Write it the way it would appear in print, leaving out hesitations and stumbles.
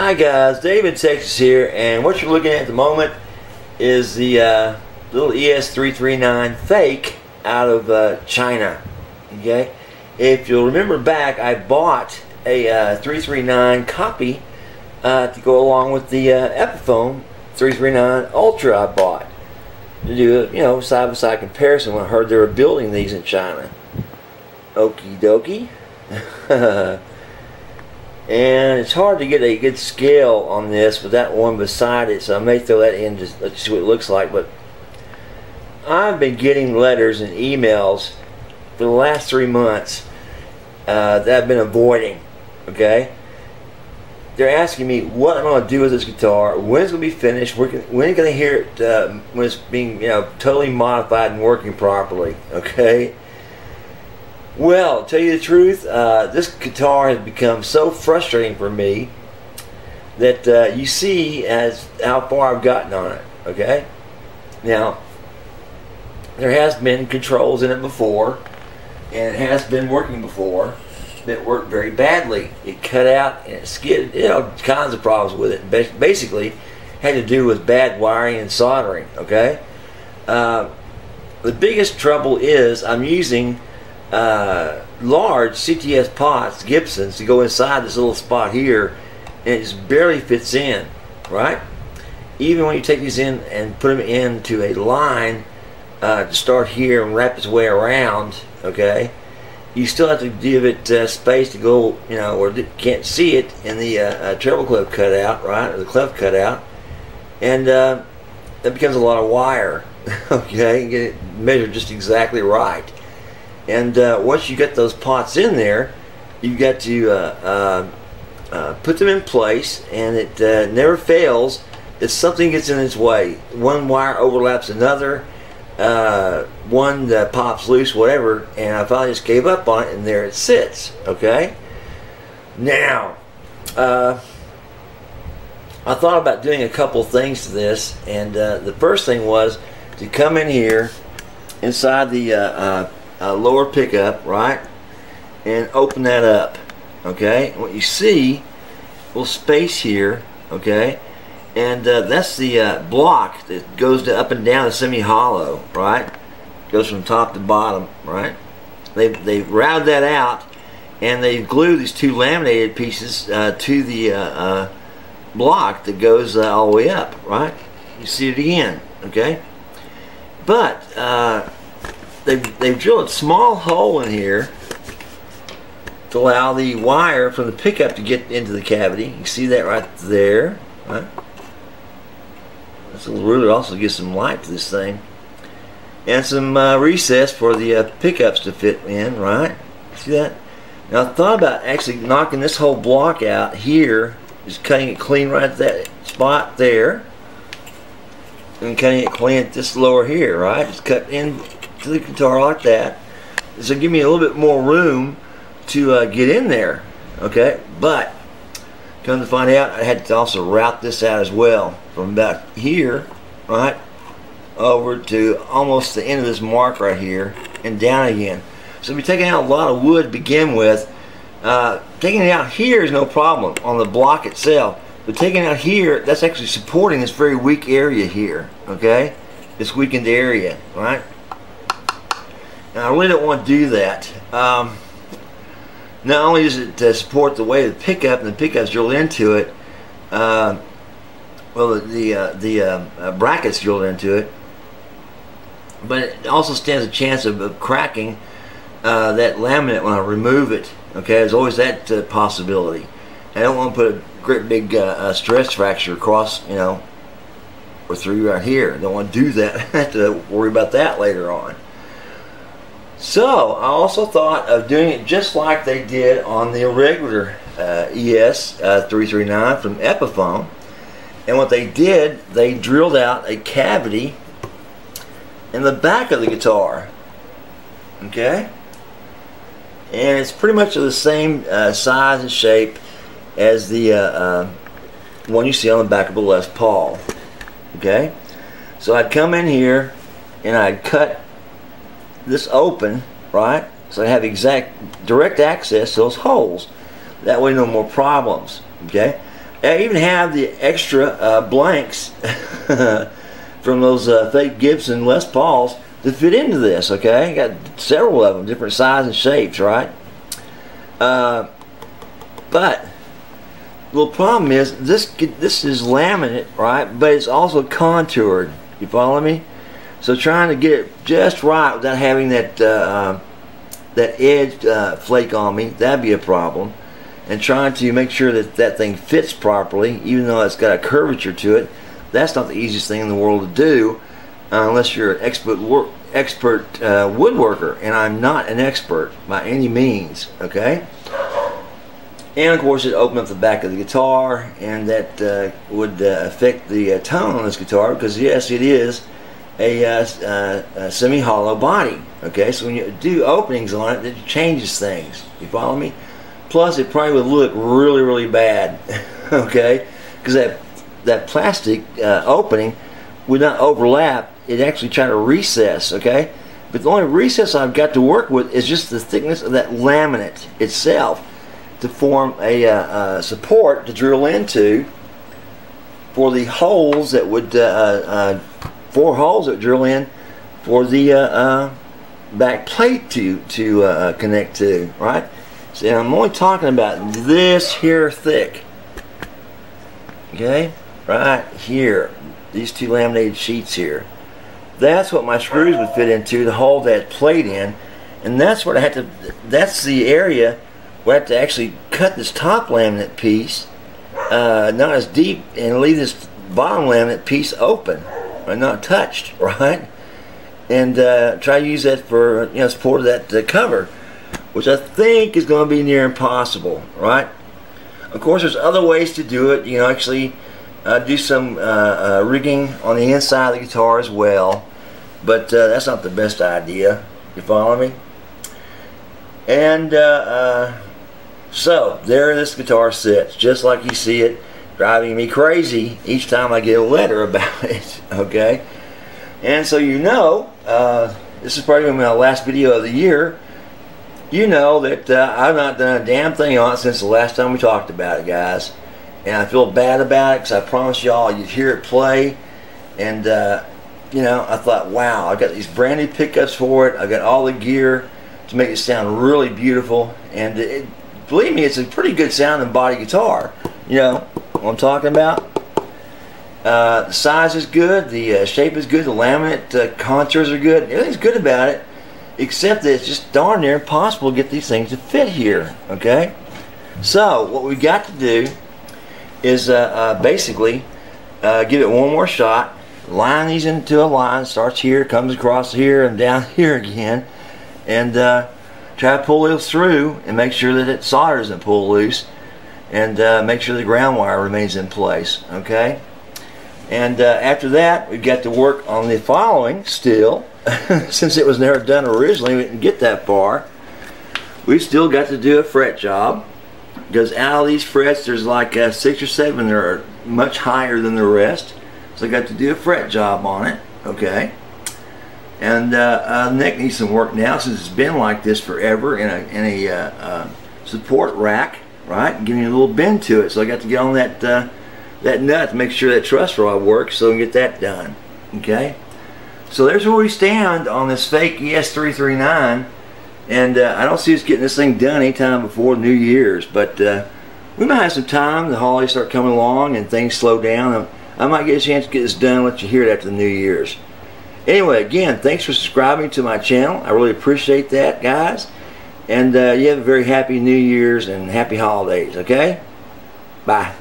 Hi guys, Dave in Texas here, and what you're looking at the moment is the little ES339 fake out of China. Okay, if you'll remember back, I bought a 339 copy to go along with the Epiphone 339 Ultra I bought to do a side-by-side comparison when I heard they were building these in China. Okie dokie. And it's hard to get a good scale on this with that one beside it, so I may throw that in just to see what it looks like. But I've been getting letters and emails for the last 3 months that I've been avoiding. Okay, they're asking me what I'm going to do with this guitar, when it's going to be finished, when are you going to hear it when it's being totally modified and working properly. Okay. Well, to tell you the truth, this guitar has become so frustrating for me that you see as how far I've gotten on it. Okay, now there has been controls in it before, and it has been working before that worked very badly. It cut out and it skidded, all kinds of problems with it. Basically, had to do with bad wiring and soldering. Okay, the biggest trouble is I'm using large CTS pots, Gibsons, to go inside this little spot here, and it just barely fits in, right? Even when you take these in and put them into a line to start here and wrap its way around, okay, you still have to give it space to go, where it can't see it in the treble clef cutout, right, or the clef cutout, and that becomes a lot of wire. Okay, and get it measured just exactly right. And once you get those pots in there, you've got to put them in place, and it never fails if something gets in its way. One wire overlaps another, one pops loose, whatever, and I finally just gave up on it, and there it sits. Okay? Now, I thought about doing a couple things to this, and the first thing was to come in here inside the lower pickup, right, and open that up. Okay, and what you see, a little space here, okay, and that's the block that goes up and down the semi-hollow, right, goes from top to bottom, right. They've routed that out, and they've glued these two laminated pieces to the block that goes all the way up, right. You see it again, okay, but they've drilled a small hole in here to allow the wire from the pickup to get into the cavity. You see that right there, right? This little ruler also gives some light to this thing, and some recess for the pickups to fit in, right? See that? Now I thought about actually knocking this whole block out here, just cutting it clean right at that spot there, and cutting it clean at this lower here, right? Just cut in to the guitar like that. This will give me a little bit more room to get in there. Okay, but come to find out, I had to also route this out as well, from about here, right, over to almost the end of this mark right here and down again. So we'll be taking out a lot of wood to begin with. Taking it out here is no problem on the block itself, but taking it out here, that's actually supporting this very weak area here. Okay, this weakened area, right? And I really don't want to do that. Not only does it support the weight of the pickup, and the pickup's drilled into it, well, the bracket's drilled into it, but it also stands a chance of cracking that laminate when I remove it. Okay, there's always that possibility. I don't want to put a great big stress fracture across, or through right here. I don't want to do that. I have to worry about that later on. So I also thought of doing it just like they did on the regular ES339 from Epiphone. And what they did, they drilled out a cavity in the back of the guitar. Okay? And it's pretty much of the same size and shape as the one you see on the back of a Les Paul. Okay? So I'd come in here and I'd cut this open, right, so I have exact direct access to those holes. That way no more problems. Okay, I even have the extra blanks from those fake Gibson Les Pauls to fit into this. Okay, got several of them, different sizes and shapes, right? But the little problem is this is laminate, right? But it's also contoured. You follow me? So trying to get it just right without having that that edge flake on me, that'd be a problem. And trying to make sure that that thing fits properly, even though it's got a curvature to it, that's not the easiest thing in the world to do unless you're an expert woodworker, and I'm not an expert by any means. Okay. And of course, it opened up the back of the guitar, and that would affect the tone on this guitar, because yes, it is a semi-hollow body. Okay, so when you do openings on it, it changes things. You follow me? Plus, it probably would look really, really bad. Okay, because that plastic opening would not overlap. It actually try to recess. Okay, but the only recess I've got to work with is just the thickness of that laminate itself, to form a support to drill into for the holes that would 4 holes that would drill in for the back plate to connect to, right? See, I'm only talking about this here thick. Okay, right here, these 2 laminated sheets here. That's what my screws would fit into to hold that plate in, and that's what I have to. That's the area where I have to actually cut this top laminate piece, not as deep, and leave this bottom laminate piece open, or not touched, right? And try to use that for, you know, support of that cover, which I think is going to be near impossible, right? Of course, there's other ways to do it. You know, actually do some rigging on the inside of the guitar as well, but that's not the best idea. You follow me? And so there this guitar sits, just like you see it, driving me crazy each time I get a letter about it. Okay, and so you know, this is probably my last video of the year. You know that I've not done a damn thing on it since the last time we talked about it, guys. And I feel bad about it, because I promised y'all you'd hear it play. And you know, I thought, wow, I got these brand new pickups for it. I got all the gear to make it sound really beautiful. And believe me, it's a pretty good sounding body guitar. You know what I'm talking about? The size is good, the shape is good, the laminate contours are good. Everything's good about it, except that it's just darn near impossible to get these things to fit here. Okay, so what we've got to do is basically give it one more shot, line these into a line, starts here, comes across here, and down here again, and try to pull this through and make sure that it solder doesn't pull loose, and make sure the ground wire remains in place. Okay, and after that, we've got to work on the following still. Since it was never done originally, we didn't get that far. We've still got to do a fret job, because out of these frets, there's like 6 or 7 that are much higher than the rest. So I got to do a fret job on it. Okay, and the neck needs some work now, since it's been like this forever in a support rack, right? And giving a little bend to it. So I got to get on that that nut to make sure that truss rod works, so we can get that done. Okay, so there's where we stand on this fake ES339, and I don't see us getting this thing done anytime before New Year's, but we might have some time. The holidays start coming along and things slow down. I might get a chance to get this done, let you hear it after the New Year's. Anyway, again, thanks for subscribing to my channel. I really appreciate that, guys. And you have a very happy New Year's and happy holidays, okay? Bye.